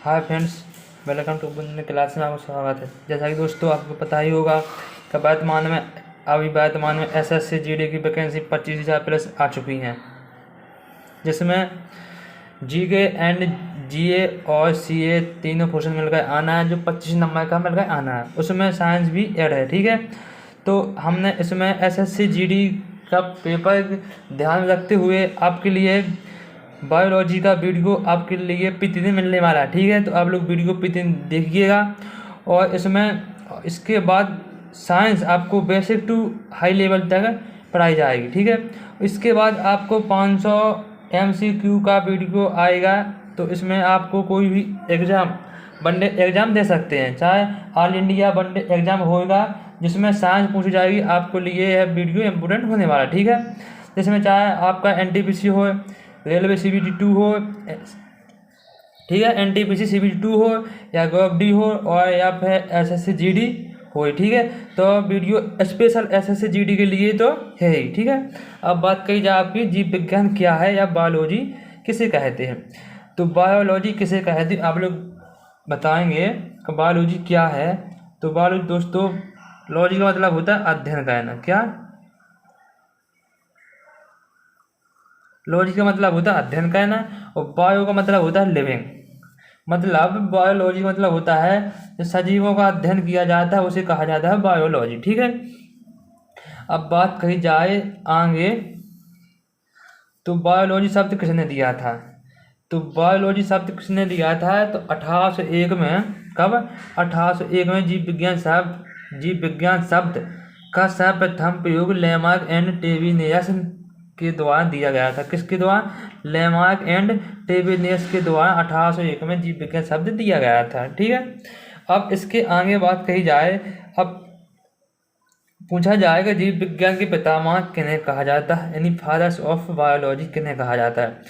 Hi friends, welcome to बुंद class में आपका स्वागत है। जैसा कि दोस्तों आपको पता ही होगा कि वर्तमान में एसएससी जीडी की वैकेंसी 25,000 प्लस आ चुकी हैं, जिसमें जीके एंड जीए और सीए तीनों पोर्शन मिलकर आना है। जो 25 नंबर का मिलकर आना है, उसमें साइंस भी ऐड है। ठीक है, तो हमने इसमें एसएससी जीडी का पेपर ध्यान में रखते हुए आपके लिए बायोलॉजी का वीडियो आपके लिए प्रतिदिन मिलने वाला है। ठीक है, तो आप लोग वीडियो प्रतिदिन देखिएगा। और इसके बाद साइंस आपको बेसिक टू हाई लेवल तक पढ़ाई जाएगी। ठीक है, इसके बाद आपको 500 MCQ का वीडियो आएगा। तो इसमें आपको कोई भी वनडे एग्ज़ाम दे सकते हैं, चाहे ऑल इंडिया वनडे एग्ज़ाम होगा जिसमें साइंस पूछी जाएगी। आपको लिए यह वीडियो इम्पोर्टेंट होने वाला है। ठीक है, जिसमें चाहे आपका NTPC हो, रेलवे CBT 2 हो, ठीक है, NTPC CBT 2 हो या GOV-D हो और या फिर SSC GD हो। ठीक है, तो वीडियो स्पेशल SSC GD के लिए तो है ही। ठीक है, अब बात कही जाए आपकी जीव विज्ञान क्या है या बायोलॉजी किसे कहते हैं। तो बायोलॉजी किसे कहते हैं आप लोग बताएंगे कि बायोलॉजी क्या है। तो बायोलॉजी दोस्तों, लॉजी का मतलब होता है अध्ययन करना। क्या? लॉजी का मतलब होता है अध्ययन करना, और बायो का मतलब होता है लिविंग। मतलब बायोलॉजी का मतलब होता है जो सजीवों का अध्ययन किया जाता है, उसे कहा जाता है बायोलॉजी। ठीक है, अब बात कही जाए आगे, तो बायोलॉजी शब्द किसने दिया था। तो बायोलॉजी शब्द किसने दिया था, तो 1801 में। कब? 1801 में जीव विज्ञान शब्द का सर्वप्रथम प्रयोग लेमार्क एंड टेबीनियस के द्वारा दिया गया था। किसके द्वारा? लेमार्क एंड टेबीनियस के द्वारा 1801 में जीव विज्ञान शब्द दिया गया था। ठीक है, अब इसके आगे बात कही जाए, अब पूछा जाएगा जीव विज्ञान के पितामह किन्हें कहा जाता है, यानी फादर्स ऑफ बायोलॉजी किन्हें कहा जाता है।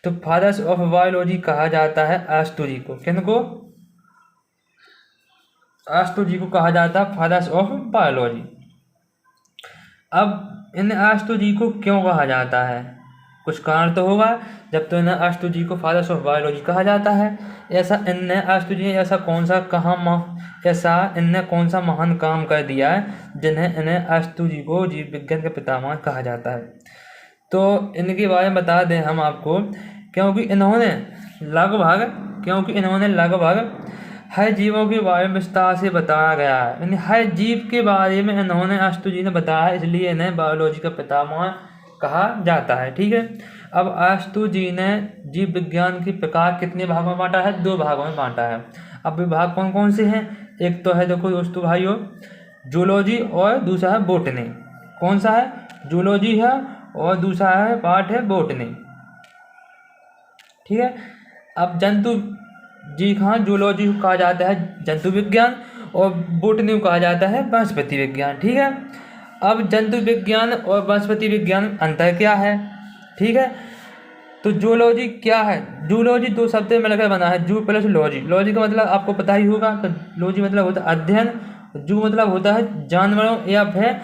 तो फादर्स ऑफ बायोलॉजी कहा जाता है अरस्तू जी को। किनको? अरस्तू जी को कहा जाता है फादर्स ऑफ बायोलॉजी। अब इन अरस्तू जी को क्यों कहा जाता है? कुछ कारण तो होगा, जब तो इन्हें अरस्तू जी को फादर्स ऑफ बायोलॉजी कहा जाता है। अरस्तू जी ने इनने कौन सा महान काम कर दिया है जिन्हें इन्हें अरस्तू जी को जीव विज्ञान के पितामह कहा जाता है। तो इनके बारे में बता दें हम आपको, क्योंकि इन्होंने लगभग हर जीवों के बारे में विस्तार से बताया गया है। यानी हर जीव के बारे में इन्होंने अरस्तू जी ने बताया, इसलिए इन्हें बायोलॉजी का पितामह कहा जाता है। ठीक है, अब अरस्तू जी ने जीव विज्ञान के प्रकार कितने भागों में बांटा है? 2 भागों में बांटा है। अब विभाग कौन कौन से हैं? एक तो है, देखो दोस्तों भाइयों, जूलॉजी, और दूसरा है बोटनी। कौन सा है? जूलॉजी है, और दूसरा है पार्ट है बोटनी। ठीक है, अब जूलॉजी को कहा जाता है जंतु विज्ञान, और बोटनी को कहा जाता है वनस्पति विज्ञान। ठीक है, अब जंतु विज्ञान और वनस्पति विज्ञान अंतर क्या है? ठीक है, तो जूलॉजी क्या है? जूलॉजी 2 शब्द मिलकर बना है, जू प्लस लॉजी। लॉजी का मतलब आपको पता ही होगा, तो लॉजी मतलब होता है अध्ययन, जू मतलब होता है जानवरों या फिर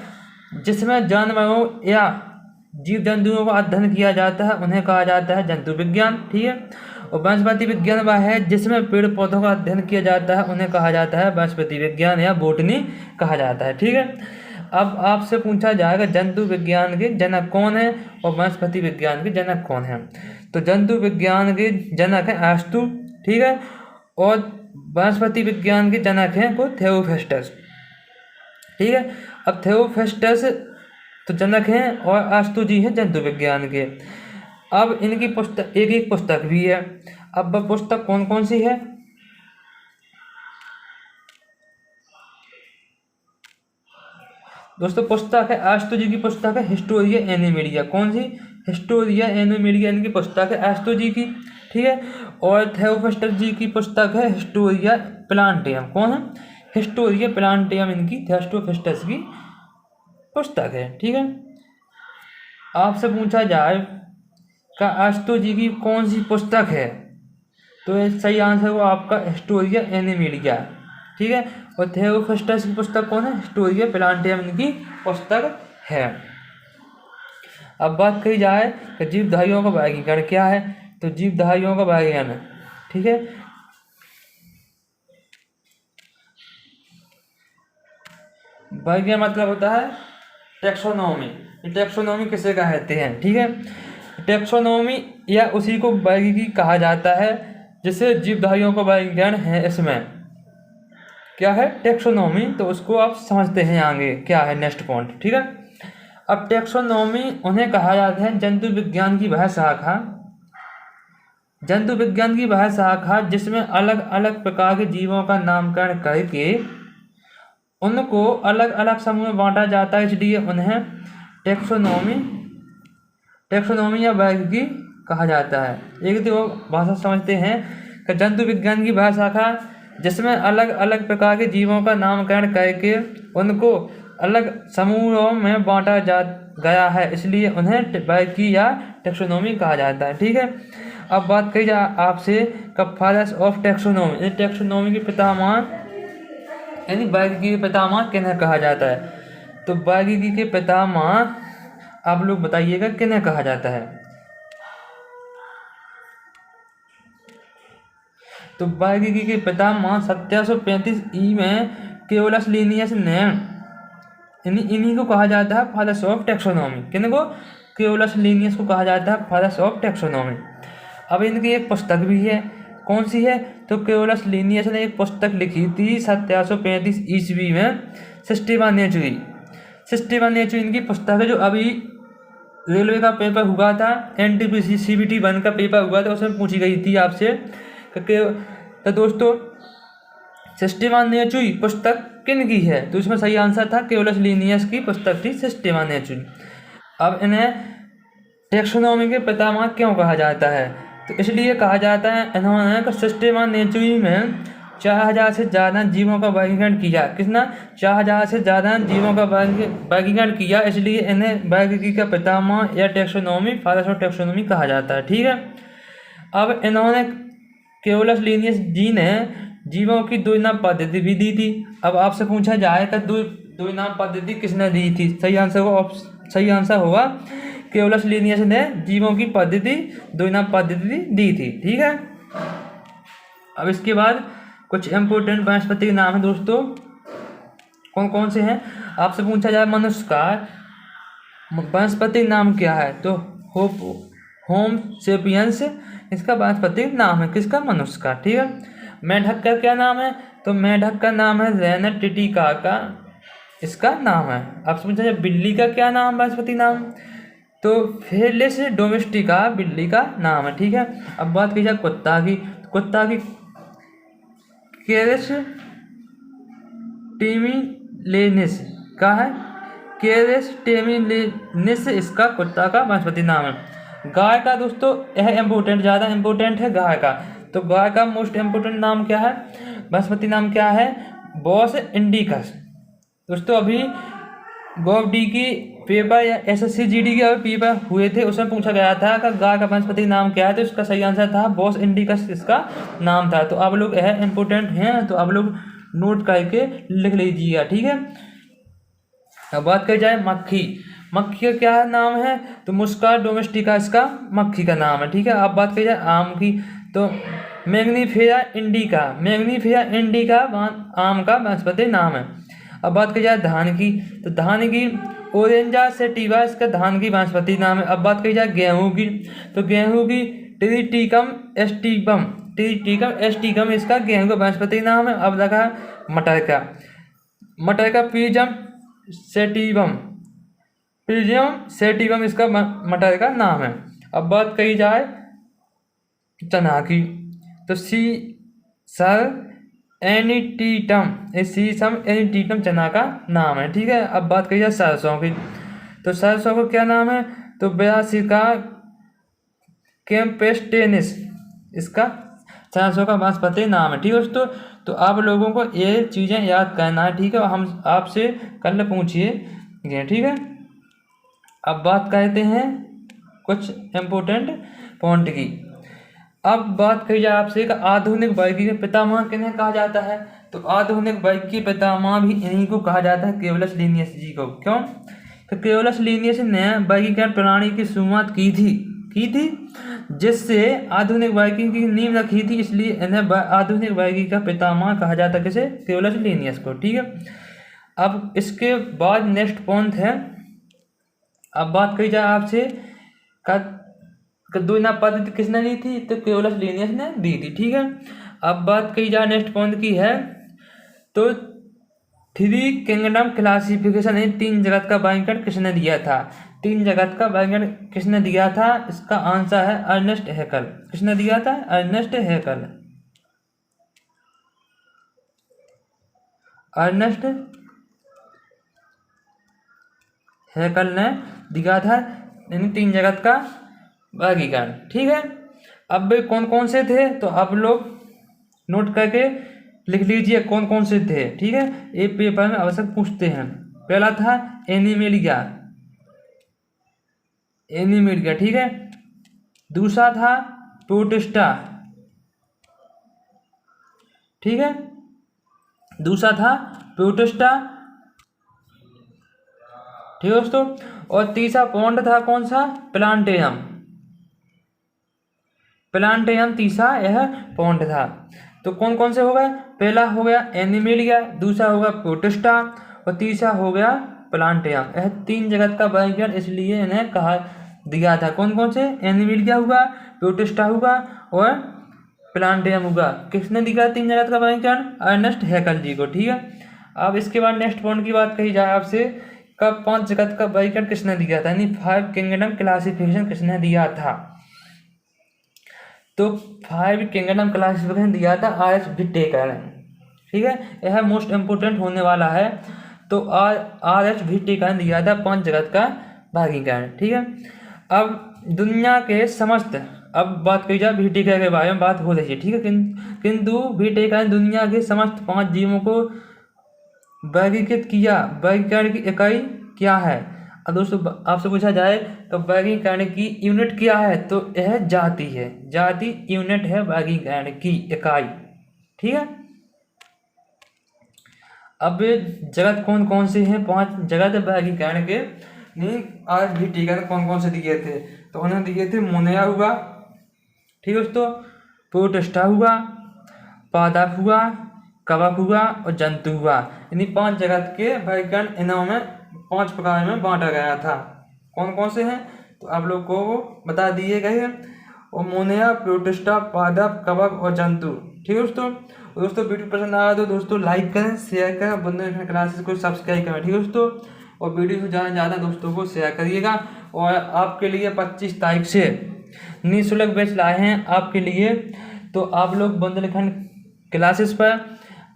जिसमें जानवरों या जीव जंतुओं का अध्ययन किया जाता है, उन्हें कहा जाता है जंतु विज्ञान। ठीक है, और वनस्पति विज्ञान वह है जिसमें पेड़ पौधों का अध्ययन किया जाता है, उन्हें कहा जाता है वनस्पति विज्ञान या बोटनी कहा जाता है। ठीक है, अब आपसे पूछा जाएगा जंतु विज्ञान के जनक कौन है और वनस्पति विज्ञान के जनक कौन है। तो जंतु विज्ञान के जनक है अरस्तू। ठीक है, और वनस्पति विज्ञान के जनक हैं को थियोफिस्टस। ठीक है, अब थियोफिस्टस तो जनक हैं और अरस्तू जी हैं जंतु विज्ञान के। अब इनकी पुस्तक एक पुस्तक भी है। अब वह पुस्तक कौन कौन सी है? दोस्तों पुस्तक है अरस्तू जी की पुस्तक है हिस्टोरिया एनिमेलिया। कौन सी? हिस्टोरिया एनिमेलिया इनकी पुस्तक है अरस्तू जी की। ठीक है, और थियोफिस्टस जी की पुस्तक है हिस्टोरिया प्लांटियम। कौन है? हिस्टोरिया प्लांटियम इनकी थियोफिस्टस की पुस्तक है। ठीक है, आपसे पूछा जाए का अरस्तू जी की कौन सी पुस्तक है, तो सही आंसर वो आपका हिस्टोरिया एनिमेलिया। ठीक है, और थियोफिस्टस की पुस्तक कौन है? हिस्टोरिया प्लांटियम इनकी पुस्तक है। अब बात कही जाए कि जीवधारियों का वर्गीकरण क्या है। तो जीवधारियों का वर्गीकरण, ठीक है, वर्गीय मतलब होता है टेक्सोनोमी। टेक्सोनोमी किसे कहते हैं, ठीक है। टेक्सोनोमी या उसी को वर्गीकी कहा जाता है जिससे जीवधारियों का वर्गीकरण है। इसमें क्या है टेक्सोनोमी, तो उसको आप समझते हैं आगे क्या है नेक्स्ट पॉइंट, ठीक है। अब टेक्सोनोमी उन्हें कहा जाता है जंतु विज्ञान की वह शाखा, जंतु विज्ञान की वह शाखा जिसमें अलग अलग प्रकार के जीवों का नामकरण करके उनको अलग अलग समूह में बांटा जाता है, इसलिए उन्हें टेक्सोनोमी या वर्गीकी कहा जाता है। एक तो भाषा समझते हैं कि जंतु विज्ञान की वह शाखा जिसमें अलग अलग प्रकार के जीवों का नामकरण करके उनको अलग समूहों में बांटा जा गया है, इसलिए उन्हें वर्गीकी या टेक्सोनोमी कहा जाता है, ठीक है। अब बात कही जाए आपसे फादर्स ऑफ टेक्सोनोमी, टेक्सोनोमी के पितामह यानी वर्गीकी के पितामह किन्हें कहा जाता है। तो वर्गीकी के पितामह आप लोग बताइएगा किन्हें कहा जाता है। तो वर्गीकी के पितामह 1735 ई में केवलस लीनियस ने इन्हीं को कहा जाता है फादर्स ऑफ टेक्सोनोमी। किनको? केवलस लीनियस को कहा जाता है फादर्स ऑफ टेक्सोनोमी। अब इनकी एक पुस्तक भी है, कौन सी है? तो केवलस लीनियस ने एक पुस्तक लिखी थी 1735 ईस्वी में, सिस्टेमा नेचुरी। सिस्टेमा नेचुरी इनकी पुस्तक है जो अभी रेलवे का पेपर हुआ था, NTPC CBT 1 का पेपर हुआ था, उसमें पूछी गई थी आपसे। तो दोस्तों सिस्टेमा नेचुरी पुस्तक किन की है? तो इसमें सही आंसर था केवलस लीनियस की पुस्तक थी सिस्टेमा नेचुरी। अब इन्हें टेक्सोनोमी के पितामह क्यों कहा जाता है? तो इसलिए कहा जाता है इन्होंने सिस्टेमा नेचुरी में 4000 से ज़्यादा जीवों का वर्गीकरण किया। कितना? 4000 से ज़्यादा जीवों का वर्गीकरण किया, इसलिए इन्हें वर्गीकी का पितामह या टेक्सोनोमी फादर्स ऑफ टेक्सोनोमी कहा जाता है, ठीक है। अब इन्होंने केवलस लीनियस जी ने जीवों की दो नाम पद्धति भी दी थी। अब आपसे पूछा जाए कि दो नाम पद्धति किसने दी थी? सही आंसर होगा केवलस लीनियस ने जीवों की पद्धति दो नाम पद्धति दी थी, ठीक है। अब इसके बाद कुछ इम्पोर्टेंट वनस्पति के नाम है दोस्तों, कौन कौन से हैं? आपसे पूछा जाए मनुष्य का वनस्पति नाम क्या है? तो होम सेपियंस इसका वानस्पतिक नाम है, किसका? मनुष्य का, ठीक है। मेंढक का क्या नाम है? तो मेंढक का नाम है रेनर टिटिकाका, इसका नाम है। आपसे पूछा जाए बिल्ली का क्या नाम, वानस्पतिक नाम? तो फेलिस डोमेस्टिका बिल्ली का नाम है, ठीक है। अब बात की जाए कुत्ता की, कुत्ता की केरस टेमिलेनिस का है, केरस टेमिलेनिस इसका कुत्ता का वनस्पति नाम है। गाय का दोस्तों यह इम्पोर्टेंट, ज़्यादा इम्पोर्टेंट है गाय का। तो गाय का मोस्ट इम्पोर्टेंट नाम क्या है, वनस्पति नाम क्या है? Bos indicus. दोस्तों अभी गॉव-डी की पेपर या SSC GD के पेपर हुए थे, उसमें पूछा गया था कि गाय का वनस्पति नाम क्या है, तो इसका सही आंसर था बॉस इंडिकस, इसका नाम था। तो आप लोग यह इम्पोर्टेंट हैं, तो आप लोग नोट करके लिख लीजिएगा, ठीक है। अब बात करी जाए मक्खी, मक्खी का क्या नाम है? तो मुस्का डोमेस्टिका इसका मक्खी का नाम है, ठीक है। अब बात करी जाए आम की, तो मैग्नीफेरा इंडिका आम का वनस्पति नाम है। अब बात करी जाए धान की, तो धान की ओरेंजा सेटिवा इसका धान की वनस्पति नाम है। अब बात करी जाए गेहूँ की, तो गेहूँ की ट्रिटिकम एस्टिकम इसका गेहूँ का वनस्पति नाम है। अब लगा मटर का पिजियम सेटिवम इसका मटर का नाम है। अब बात कही जाए चना की, तो सीसम एनिटीटम चना का नाम है, ठीक है। अब बात कही जाए सरसों की, तो सरसों का क्या नाम है? तो ब्रासिका कैम्पेस्टेनिस इसका सरसों का वनस्पति नाम है, ठीक है दोस्तों। तो आप लोगों को ये चीज़ें याद करना है, ठीक है। हम आपसे कल पूछिए, ठीक है। अब बात करते हैं कुछ इम्पोर्टेंट पॉइंट की। अब बात कही जाए आपसे कि आधुनिक वर्गीकी के पितामह किन्हें कहा जाता है? तो आधुनिक वर्गीकी के पितामह भी इन्हीं को कहा जाता है, केवलस लीनियस जी को। क्यों? तो केवलस लीनियस ने वर्गीकरण प्रणाली की शुरुआत की थी जिससे आधुनिक वर्गीकी की नींव रखी थी, इसलिए इन्हें आधुनिक वर्गीकी का पितामह कहा जाता है, किसे? केवलस लीनियस को, ठीक है। अब इसके बाद नेक्स्ट पॉइंट है, अब बात कही जाए आपसे का द्विना पद्धति किसने दी थी, तो क्यूलस लीनियस ने दी थी। ठीक है, अब बात कही जाए नेक्स्ट पॉइंट की है, तो थ्री किंगडम क्लासिफिकेशन है, 3 जगत का वर्गीकरण किसने दिया था, 3 जगत का वर्गीकरण किसने दिया था, इसका आंसर है अर्नेस्ट हैकेल। किसने दिया था, अर्नेस्ट हैकेल। अर्नेस्ट हैकेल ने दिया था इन 3 जगत का वर्गीकरण। ठीक है, अब कौन कौन से थे, तो आप लोग नोट करके लिख लीजिए कौन कौन से थे। ठीक है, ये पेपर में अवश्य पूछते हैं। पहला था एनिमेलिया, एनिमेलिया। ठीक है, दूसरा था प्रोटिस्टा। ठीक है, दूसरा था प्रोटिस्टा। ठीक है दोस्तों, और तीसरा पॉन्ड था कौन सा, प्लांटेयम। प्लांटेयम तीसरा यह पॉन्ड था। तो कौन कौन से हो गए, पहला हो गया एनिमेलिया, दूसरा होगा प्रोटिस्टा और तीसरा हो गया प्लांटेयम। यह 3 जगत का वर्गीकरण इसलिए इन्हें कहा दिया था। कौन कौन से, एनिमेलिया हुआ, प्रोटिस्टा हुआ और प्लांटेयम हुआ। किसने दिया 3 जगत का वर्गीकरण, अर्नेस्ट हैकेल जी को। ठीक है, अब इसके बाद नेक्स्ट पॉइंट की बात कही जाए आपसे, कब 5 जगत का वर्गीकरण किसने दिया था, यानी 5 किंगडम क्लासिफिकेशन किसने दिया था, तो 5 किंगडम क्लासिफिकेशन दिया था आर.एच. व्हिटेकर। ठीक है, यह मोस्ट इम्पोर्टेंट होने वाला है। तो आर.एच. व्हिटेकर ने दिया था 5 जगत का वर्गीकरण। ठीक है, अब दुनिया के समस्त, अब बात कही जाए व्हिटेकर के बारे में बात हो रही है। ठीक है, किंतु व्हिटेकर ने दुनिया के समस्त 5 जीवों को वर्गीकृत किया। वर्गीकरण की इकाई क्या है, अब दोस्तों आपसे पूछा जाए तो वर्गीकरण की यूनिट क्या है, तो यह जाति है, जाति यूनिट है वर्गीकरण की इकाई। ठीक है, अब जगत कौन कौन से हैं, 5 जगत वर्गीकरण के नहीं आज भी टीका कौन कौन से दिए थे, तो उन्होंने दिए थे मोनेया हुआ, ठीक है दोस्तों, प्रोटिस्टा हुआ, पादप हुआ, कवक हुआ और जंतु हुआ। यानी 5 जगत के वर्गीकरण इन्हों में 5 प्रकार में बांटा गया था। कौन कौन से हैं, तो आप लोग को वो बता दिए गए हैं, और मोनेया, प्रोटिस्टा, पादप, कवक और जंतु। ठीक है दोस्तों, वीडियो पसंद आया तो दोस्तों लाइक करें, शेयर करें, बंदर क्लासेस को सब्सक्राइब करें। ठीक है दोस्तों, और वीडियो को ज़्यादा से ज़्यादा दोस्तों को शेयर करिएगा। और आपके लिए 25 तारीख से निःशुल्क बैच लाए हैं आपके लिए, तो आप लोग बुंदेलखंड क्लासेस पर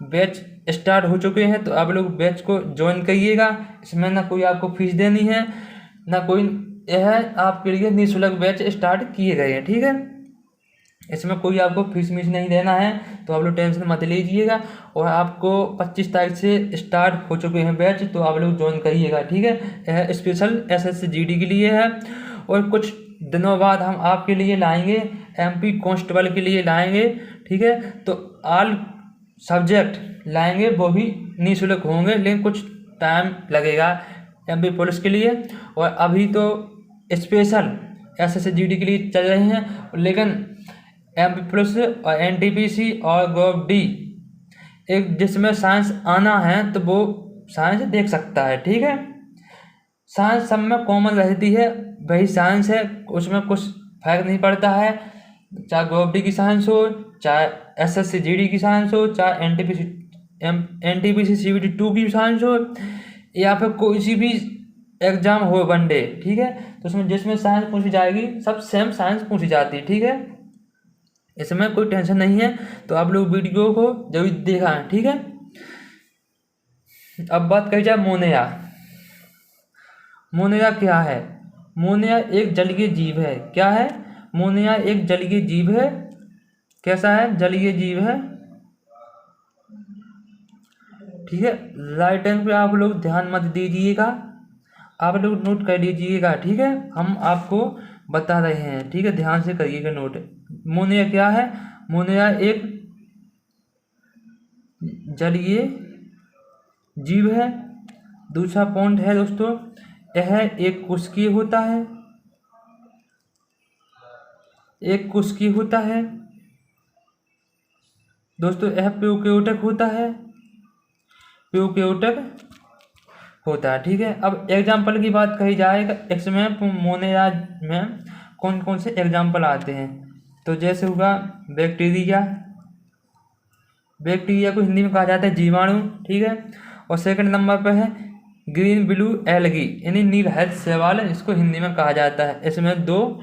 बैच स्टार्ट हो चुके हैं, तो आप लोग बैच को ज्वाइन करिएगा। इसमें ना कोई आपको फीस देनी है ना कोई, यह आपके लिए निःशुल्क बैच स्टार्ट किए गए हैं। ठीक है, इसमें कोई आपको फीस मीस नहीं देना है, तो आप लोग टेंशन मत लीजिएगा। और आपको 25 तारीख से स्टार्ट हो चुके हैं बैच, तो आप लोग ज्वाइन करिएगा। ठीक है, यह स्पेशल एसएससी जीडी के लिए है, और कुछ दिनों बाद हम आपके लिए लाएंगे एमपी कांस्टेबल के लिए लाएंगे। ठीक है, तो ऑल सब्जेक्ट लाएंगे, वो भी निःशुल्क होंगे, लेकिन कुछ टाइम लगेगा एमपी पुलिस के लिए। और अभी तो स्पेशल एसएससी जीडी के लिए चल रहे हैं, लेकिन एमपी पुलिस और एनटीपीसी और ग्रुप डी एक जिसमें साइंस आना है तो वो साइंस देख सकता है। ठीक है, साइंस सब में कॉमन रहती है, वही साइंस है, उसमें कुछ फर्क नहीं पड़ता है, चाहे ग्रुप डी की साइंस हो, चाहे एसएससी जीडी की साइंस हो, चाहे एनटीपीसी सीबीटी 2 की साइंस हो, या फिर कोई सी भी एग्जाम हो वनडे। ठीक है, तो उसमें जिसमें साइंस पूछी जाएगी सब सेम साइंस पूछी जाती है। ठीक है, इसमें कोई टेंशन नहीं है, तो आप लोग वीडियो को जरूर देखा है। ठीक है, अब बात करी जाए मोनेया। मोनेया क्या है, मोनेया एक जलीय जीव है। क्या है, मोनेया एक जलीय जीव है। कैसा है, जलीय जीव है। ठीक है, राइट हैंड पे आप लोग ध्यान मत दीजिएगा, आप लोग नोट कर लीजिएगा। ठीक है, हम आपको बता रहे हैं। ठीक है, ध्यान से करिएगा नोट। मोनेया क्या है, मोनेया एक जलीय जीव है। दूसरा पॉइंट है दोस्तों, यह एक कोशिकीय होता है, एक कोशिकीय होता है दोस्तों। यह प्रोकैरियोटिक होता है, प्रोकैरियोटिक होता है। ठीक है, अब एग्जाम्पल की बात कही जाए इसमें मोनेरा में कौन कौन से एग्जाम्पल आते हैं, तो जैसे होगा बैक्टीरिया, बैक्टीरिया को हिंदी में कहा जाता है जीवाणु। ठीक है, और सेकंड नंबर पर है ग्रीन ब्लू एल्गी यानी नील हरित शैवाल, इसको हिंदी में कहा जाता है। इसमें दो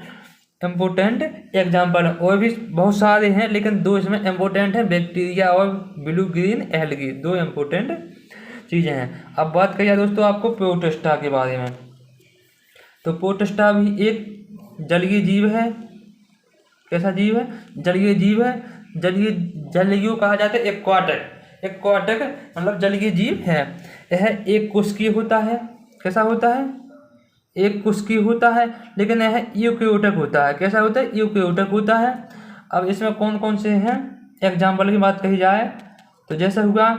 इम्पोर्टेंट एग्जाम्पल है, और भी बहुत सारे हैं लेकिन दो इसमें इम्पोर्टेंट है, बैक्टीरिया और ब्लू ग्रीन एल्गी, दो इम्पोर्टेंट चीज़ें हैं। अब बात करिए दोस्तों आपको प्रोटिस्टा के बारे में, तो प्रोटिस्टा भी एक जलीय जीव है। कैसा जीव है? जलीय जीव है। जलीय कहा जाता है एक्वाटिक, एक्वाटिक मतलब जलीय जीव है। यह एक कोशिकीय होता है। कैसा होता है? एक कोशिकीय होता है, लेकिन यह यूकेरियोटिक होता है। कैसा होता है? यूकेरियोटिक होता है। अब इसमें कौन कौन से हैं एग्जाम्पल की बात कही जाए तो जैसे हुआ,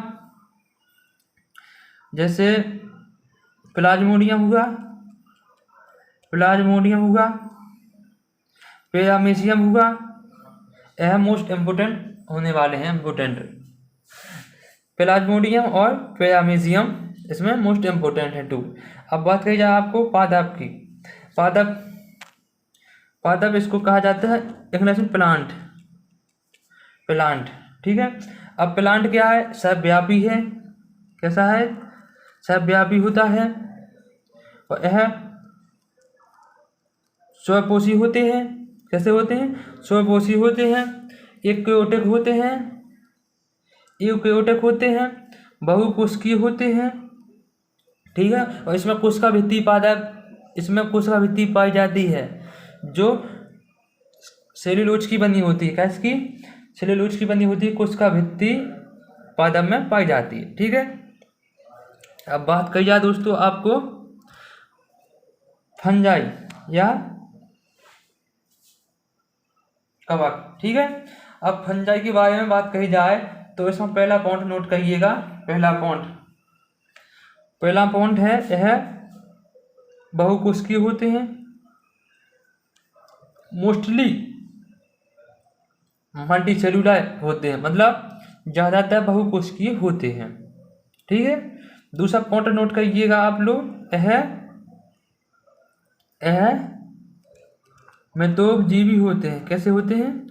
जैसे प्लाज्मोडियम हुआ, प्लाज्मोडियम हुआ, पैरामीशियम हुआ, यह मोस्ट इम्पोर्टेंट होने वाले हैं, इम्पोर्टेंट प्लाज्मोडियम और पैरामीशियम इसमें मोस्ट इम्पोर्टेंट है टू। अब बात कही जाए आपको पादप की, पादप, पादप इसको कहा जाता है इंग्लिश में प्लांट, प्लांट। ठीक है, अब प्लांट क्या है? सर्वव्यापी है। कैसा है? सर्वव्यापी होता है, और यह स्वपोषी होते हैं। कैसे होते हैं? स्वपोषी होते हैं, यूकेरियोटिक होते हैं, यूकेरियोटिक होते हैं, बहुकोशिकीय होते हैं। ठीक है, और इसमें कोशिका भित्ति पादप, इसमें कोशिका भित्ति पाई जाती है जो सेल्यूलोज की बनी होती है। कैसी? सेल्यूलोज की बनी होती है, कोशिका भित्ति पादप में पाई जाती है। ठीक है, अब बात कही जाए दोस्तों आपको फंजाई या कवक। ठीक है, अब फंजाई के बारे में बात कही जाए तो इसमें पहला पॉइंट नोट करिएगा। पहला पॉइंट है यह बहुकोशिकीय होते हैं, मोस्टली मल्टीसेलुलर होते हैं, मतलब ज़्यादातर बहुकोशिकीय होते हैं। ठीक है, दूसरा पॉइंट नोट करिएगा आप लोग, यह मितोपजीवी होते हैं। कैसे होते हैं?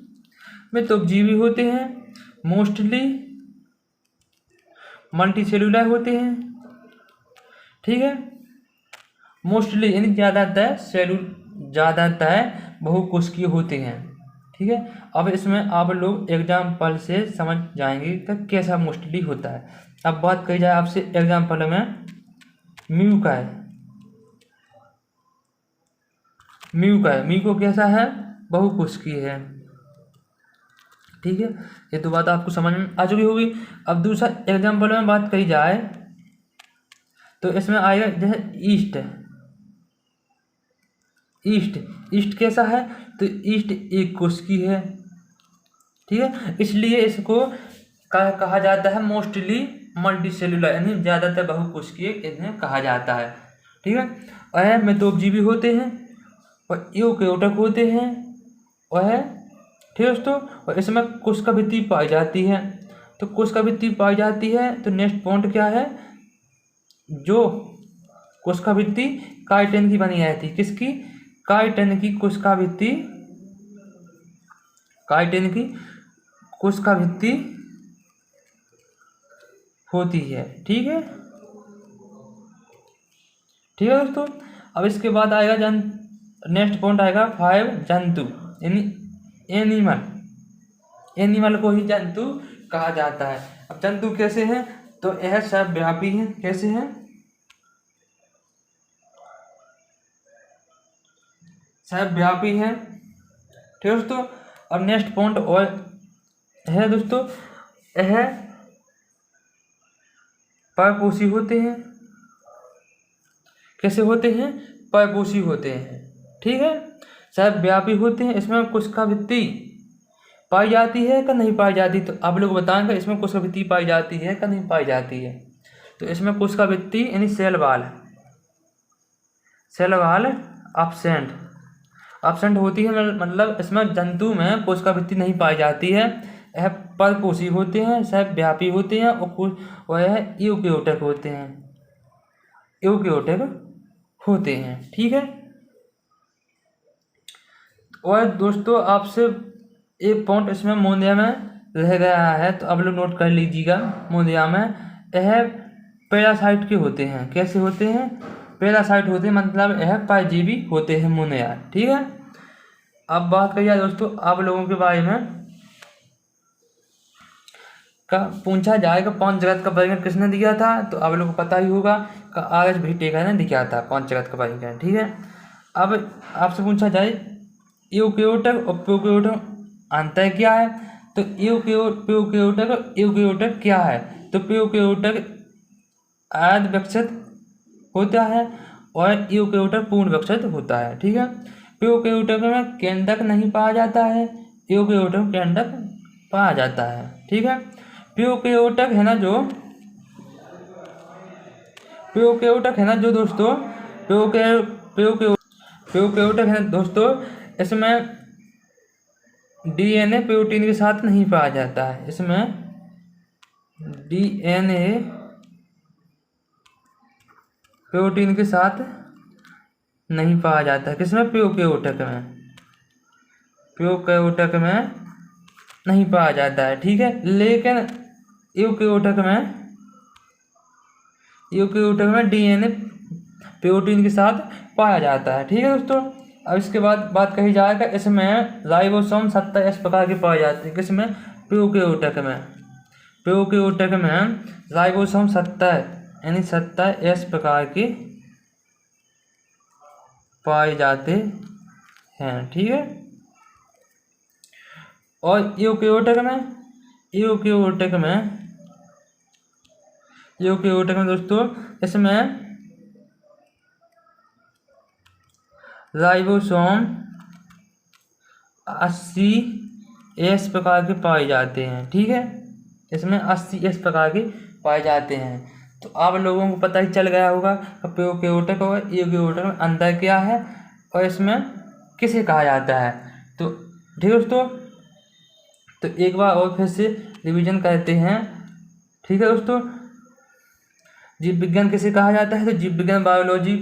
मितोपजीवी होते हैं, मोस्टली मल्टीसेलुलर होते हैं। ठीक है, मोस्टली यानी ज़्यादातर बहुकोशिकीय होते हैं। ठीक है, अब इसमें आप लोग एग्जाम्पल से समझ जाएंगे कि कैसा मोस्टली होता है। अब बात कही जाए आपसे एग्जाम्पल में म्यूको कैसा है? बहुकोशिकीय है। ठीक है, ये तो बात आपको समझ में आ चुकी होगी। अब दूसरा एग्जाम्पल में बात कही जाए तो इसमें आएगा जैसे ईस्ट कैसा है? तो ईस्ट एक कोशिकीय है। ठीक है, इसलिए इसको कहा जाता है मोस्टली मल्टीसेलुलर यानी ज़्यादातर बहुकोशिकीय इन्हें कहा जाता है। ठीक है, और मितोपजीवी होते हैं और यूकेरियोटिक होते हैं, और ठीक है दोस्तों, और इसमें कोशिका भित्ति पाई जाती है। तो कोशिका भित्ति पाई जाती है तो नेक्स्ट पॉइंट क्या है? जो कोशिका भित्ति काइटिन की बनी रहती है। किसकी? काइटिन की कोशिका भित्ति, काइटिन की कोशिका भित्ति होती है। ठीक है, ठीक है दोस्तों। अब इसके बाद आएगा नेक्स्ट पॉइंट आएगा 5 जंतु यानी एनिमल को ही जंतु कहा जाता है। अब जंतु कैसे हैं? तो यह सर्वव्यापी है। कैसे हैं? सर्वव्यापी है। ठीक है दोस्तों, अब नेक्स्ट पॉइंट और है दोस्तों, यह परपोषी होते हैं। कैसे होते हैं? परपोषी होते हैं। ठीक है, सर्वव्यापी होते हैं। इसमें कोशिका भित्ति पाई जाती है कि नहीं पाई जाती? तो आप लोग बताएंगे इसमें कोशिका भित्ति पाई जाती है कि नहीं पाई जाती है? तो इसमें कोशिका भित्ति यानी सेल वाल एब्सेंट होती है, मतलब इसमें जंतु में कोशिका भित्ति नहीं पाई जाती है। यह परपोषी होते हैं, सर्वव्यापी होते हैं, और यह यूकेरियोटिक होते हैं। यूकेरियोटिक होते हैं। ठीक है। और दोस्तों आपसे एक पॉइंट इसमें मोनिया में रह गया है, तो आप लोग नोट कर लीजिएगा। मोनिया में यह पैरासाइट के होते हैं। कैसे होते हैं? पैरासाइट होते हैं, मतलब यह परजीवी होते हैं मोनिया। ठीक है। अब बात करिए दोस्तों आप लोगों के बारे में का पूछा जाएगा 5 जगत का वर्गीकरण किसने दिया था, तो आप लोगों को पता ही होगा का आर.एच. व्हिटेकर ने दिया था 5 जगत का वर्गीकरण। ठीक है। अब आपसे पूछा जाए यूकेरियोटिक और प्रोकैरियोटिक अंतर क्या है, तो प्रोकैरियोटिक और यूकेरियोटिक क्या है, तो प्रोकैरियोटिक अर्ध विकसित होता है और यूकेरियोटिक पूर्ण विकसित होता है। ठीक है। प्रोकैरियोटिक में केंद्रक नहीं पाया जाता है, यूकेरियोटिक में केंद्रक पाया जाता है। ठीक है। प्रोकैरियोटिक है ना जो दोस्तों प्रोकैरियोटिक है दोस्तों, इसमें डीएनए प्रोटीन के साथ नहीं पाया जाता है। इसमें डीएनए प्रोटीन के साथ नहीं पाया जाता है। किसमें? प्रोकैरियोटिक में नहीं पाया जाता है। ठीक है। लेकिन यूकेरियोटिक में डीएनए प्रोटीन के साथ पाया जाता है। ठीक है दोस्तों। अब इसके बाद बात कही जाएगा, इसमें राइबोसोम 70 इस प्रकार के पाए जाते हैं। किसमें? प्रोकैरियोटिक में राइबोसोम 70 यानी 70 इस प्रकार के पाए जाते हैं। ठीक है। और यूकेरियोटिक में दोस्तों इसमें राइबोसोम 80 इस प्रकार के पाए जाते हैं। ठीक है। इसमें 80 इस प्रकार के पाए जाते हैं। तो आप लोगों को पता ही चल गया होगा कि प्रोकैरियोटिक और यूकेरियोटिक में अंतर क्या है और इसमें किसे कहा जाता है। तो ठीक है दोस्तों, तो एक बार और फिर से रिवीजन करते हैं। ठीक है दोस्तों। जीव विज्ञान किसे कहा जाता है, तो जीव विज्ञान बायोलॉजी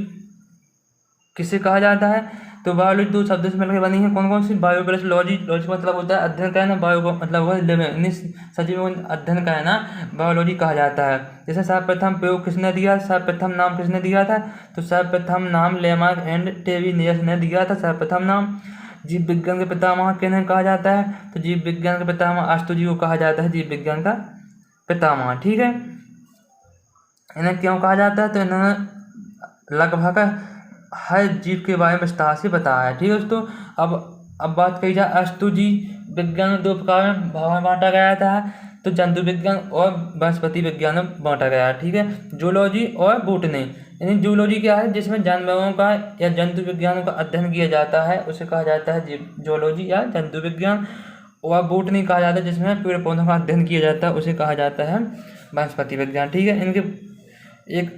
किसे कहा जाता है, तो बायोलॉजी 2 शब्दों से मिलकर बनी है। कौन कौन सी? Bio plus logy. लॉजी का मतलब होता है अध्ययन करना, बायो का मतलब होता है लिविंग, सजीवों का अध्ययन करना बायोलॉजी कहा जाता है। जैसे सर्वप्रथम प्रयोग किसने दिया, सर्वप्रथम नाम किसने दिया था, तो सर्वप्रथम नाम लेमार्क एंड टेविनियस ने दिया था सर्वप्रथम नाम। जीव विज्ञान के पितामह किन्हें कहा जाता है, तो जीव विज्ञान के पितामह अरस्तू को कहा जाता है जीव विज्ञान का पितामह। ठीक है। इन्हें क्यों कहा जाता है, तो इन्होंने लगभग हर जीव के बारे में विस्तार से बताया है। ठीक है दोस्तों। अब बात कही जाए अरस्तू जीव विज्ञान में 2 प्रकार में बांटा गया था, तो जंतु विज्ञान और वनस्पति विज्ञान में बांटा गया है। ठीक है। जूलॉजी और बॉटनी। यानी जूलॉजी क्या है, जिसमें जानवरों का या जंतु विज्ञान का अध्ययन किया जाता है उसे कहा जाता है जूलॉजी या जंतु विज्ञान। और बॉटनी कहा जाता है जिसमें पेड़ पौधों का अध्ययन किया जाता है उसे कहा जाता है वनस्पति विज्ञान। ठीक है। इनके एक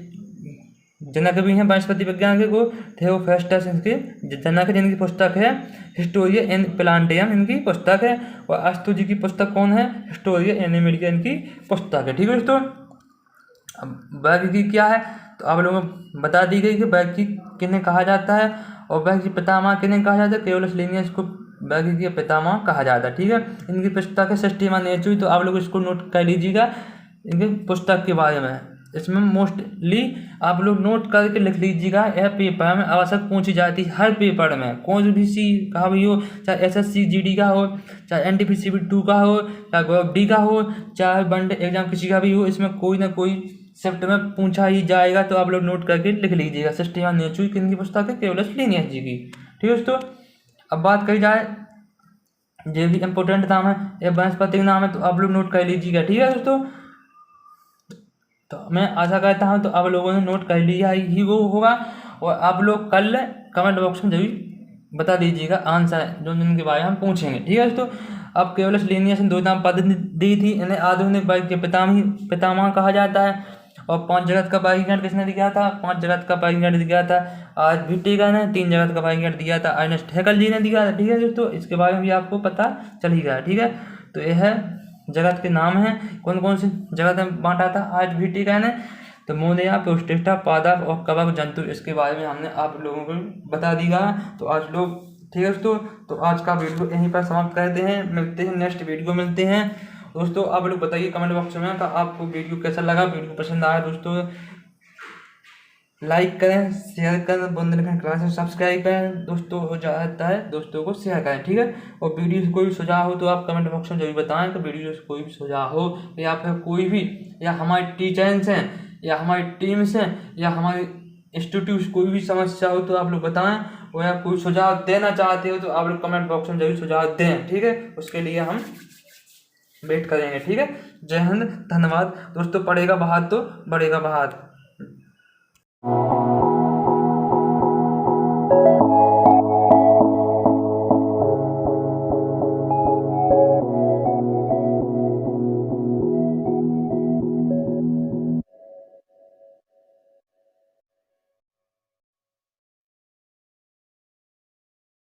जनक भी हैं वनस्पति विज्ञान के, को थियोफ्रास्टस इनके जनक, जिनकी पुस्तक है हिस्टोरिया इन प्लांटियम इनकी पुस्तक है। और अरस्तू जी की पुस्तक कौन है, हिस्टोरिया एनिमेलिका इनकी पुस्तक है। ठीक है दोस्तों। अब वर्ग क्या है, तो आप लोगों को बता दी गई कि वर्ग किन्हें कहा जाता है और वर्ग की पितामह किन्हें कहा जाता है, केवलस लीनियस को वर्ग के पितामह कहा जाता है। ठीक है। इनकी पुस्तक है सिस्टेमा नेचुरी, तो आप लोग इसको नोट कर लीजिएगा इनके पुस्तक के बारे में। इसमें मोस्टली आप लोग नोट करके लिख लीजिएगा, यह पेपर में आवश्यक पूछी जाती है। हर पेपर में कौन भी सी का भी हो, चाहे SSC GD का हो, चाहे NTPC 2 का हो, चाहे ग्रुप D का हो, चाहे वनडे एग्जाम किसी का भी हो, इसमें कोई ना कोई शिफ्ट में पूछा ही जाएगा। तो आप लोग नोट करके लिख लीजिएगा। सिस्टेमा नेचुरी किनकी पुस्तक है, केवलस लीनियस जी की। ठीक है दोस्तों। अब बात कही जाए जो भी इम्पोर्टेंट नाम है या वनस्पति नाम है, तो आप लोग नोट कर लीजिएगा। ठीक है दोस्तों। तो मैं आशा करता हूँ तो आप लोगों ने नोट कर लिया ही वो होगा, और आप लोग कल कमेंट बॉक्स में जरूर बता दीजिएगा आंसर जो जिनके बारे में हम पूछेंगे। ठीक है दोस्तों। अब केवलस लीनियस ने 2 नाम पद्धति दी थी, इन्हें आधुनिक वर्ग के पितामह कहा जाता है। और 5 जगत का वर्गीकरण किसने दिया था, 5 जगत का वर्गीकरण दिया था आर.एच. व्हिटेकर ने। 3 जगत का वर्गीकरण दिया था अर्नेस्ट हैकेल जी ने दिया था। ठीक है दोस्तों। इसके बारे में भी आपको पता चल ही गया। ठीक है। तो यह जगत के नाम हैं, कौन कौन सी जगत में बांटा था आर.एच. व्हिटेकर ने, तो मोनिया, प्रोस्टेटा, पादप और कवक जंतु, इसके बारे में हमने आप लोगों को बता दिया। तो आज लोग ठीक है दोस्तों, तो आज का वीडियो यहीं पर समाप्त करते हैं। मिलते हैं नेक्स्ट वीडियो मिलते हैं दोस्तों। आप लोग बताइए कमेंट बॉक्स में कि आपको वीडियो कैसा लगा, वीडियो पसंद आया दोस्तों लाइक करें, शेयर करें, बुंदेलखंड क्लासेस सब्सक्राइब करें दोस्तों, हो जाता है दोस्तों को शेयर करें, ठीक है। और वीडियो से कोई भी सुझाव हो तो आप कमेंट बॉक्स में जरूर बताएं। तो वीडियो से कोई भी सुझाव हो या फिर कोई भी, या हमारे टीचर्स हैं या हमारी टीम्स हैं या हमारे इंस्टीट्यूट कोई भी समस्या हो तो आप लोग बताएं, और या कोई सुझाव देना चाहते हो तो आप लोग कमेंट बॉक्स में जरूर सुझाव दें, ठीक है। उसके लिए हम वेट करेंगे, ठीक है। जय हिंद, धन्यवाद दोस्तों। पढ़ेगा बाहर तो बढ़ेगा बाहर।